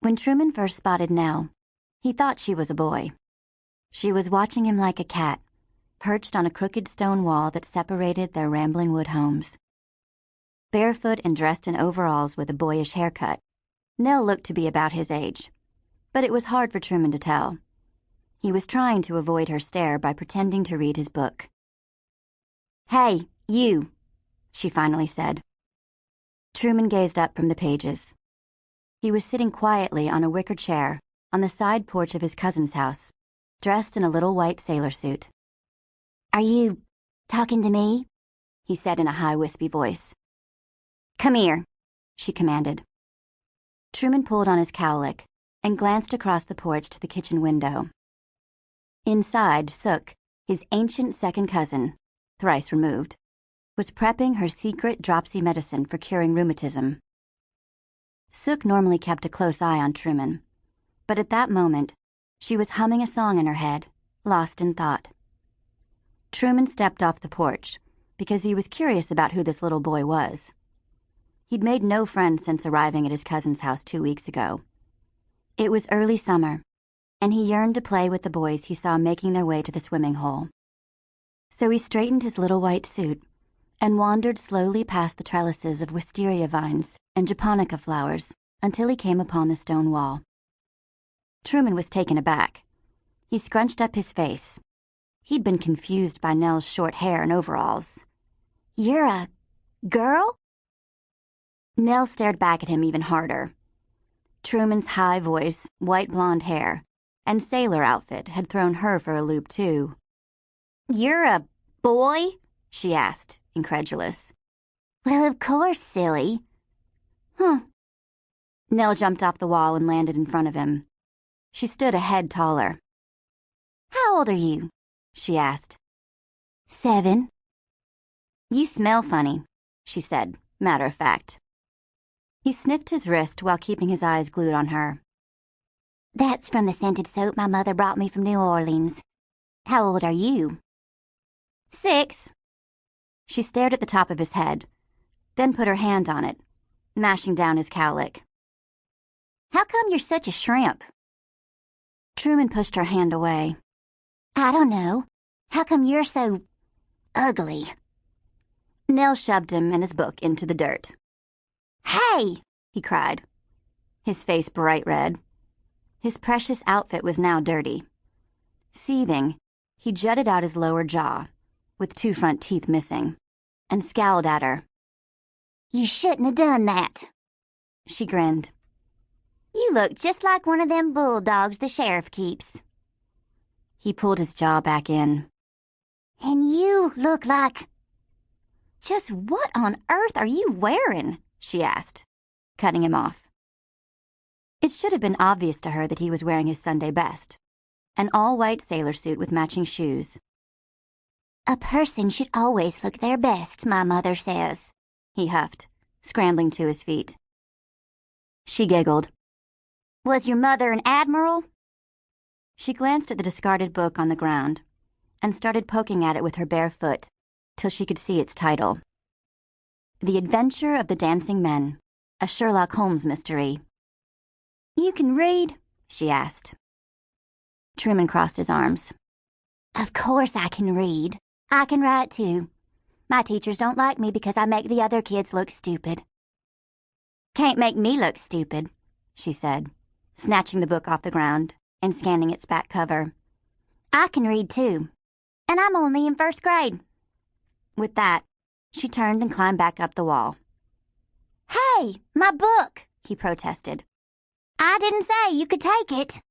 When Truman first spotted Nelle, he thought she was a boy. She was watching him like a cat, perched on a crooked stone wall that separated their rambling wood homes. Barefoot and dressed in overalls with a boyish haircut, Nelle looked to be about his age, but it was hard for Truman to tell. He was trying to avoid her stare by pretending to read his book. "Hey, you," she finally said. Truman gazed up from the pages. He was sitting quietly on a wicker chair on the side porch of his cousin's house, dressed in a little white sailor suit. "Are you talking to me?" he said in a high, wispy voice. "Come here," she commanded. Truman pulled on his cowlick and glanced across the porch to the kitchen window. Inside, Sook, his ancient second cousin, thrice removed, was prepping her secret dropsy medicine for curing rheumatism. Sook normally kept a close eye on Truman, but at that moment, she was humming a song in her head, lost in thought. Truman stepped off the porch because he was curious about who this little boy was. He'd made no friends since arriving at his cousin's house 2 weeks ago. It was early summer, and he yearned to play with the boys he saw making their way to the swimming hole. So he straightened his little white suit and wandered slowly past the trellises of wisteria vines and japonica flowers until he came upon the stone wall. Truman was taken aback. He scrunched up his face. He'd been confused by Nelle's short hair and overalls. "You're a girl?" Nelle stared back at him even harder. Truman's high voice, white blonde hair, and sailor outfit had thrown her for a loop, too. "You're a boy?" she asked, incredulous. "Well, of course, silly." "Huh." Nelle jumped off the wall and landed in front of him. She stood a head taller. "How old are you?" she asked. 7. "You smell funny," she said, matter of fact. He sniffed his wrist while keeping his eyes glued on her. "That's from the scented soap my mother brought me from New Orleans. How old are you?" 6. She stared at the top of his head, then put her hand on it, mashing down his cowlick. "How come you're such a shrimp?" Truman pushed her hand away. "I don't know. How come you're so ugly?" Nelle shoved him and his book into the dirt. "Hey!" he cried, his face bright red. His precious outfit was now dirty. Seething, he jutted out his lower jaw, with 2 front teeth missing, and scowled at her. "You shouldn't have done that." She grinned. "You look just like one of them bulldogs the sheriff keeps." He pulled his jaw back in. "And you look like—" "Just what on earth are you wearing?" she asked, cutting him off. It should have been obvious to her that he was wearing his Sunday best, an all-white sailor suit with matching shoes. "A person should always look their best, my mother says," he huffed, scrambling to his feet. She giggled. "Was your mother an admiral?" She glanced at the discarded book on the ground and started poking at it with her bare foot till she could see its title. The Adventure of the Dancing Men, a Sherlock Holmes mystery. "You can read?" she asked. Truman crossed his arms. "Of course I can read. I can write, too. My teachers don't like me because I make the other kids look stupid." "Can't make me look stupid," she said, snatching the book off the ground and scanning its back cover. "I can read, too. And I'm only in 1st grade." With that, she turned and climbed back up the wall. "Hey, my book!" he protested. "I didn't say you could take it."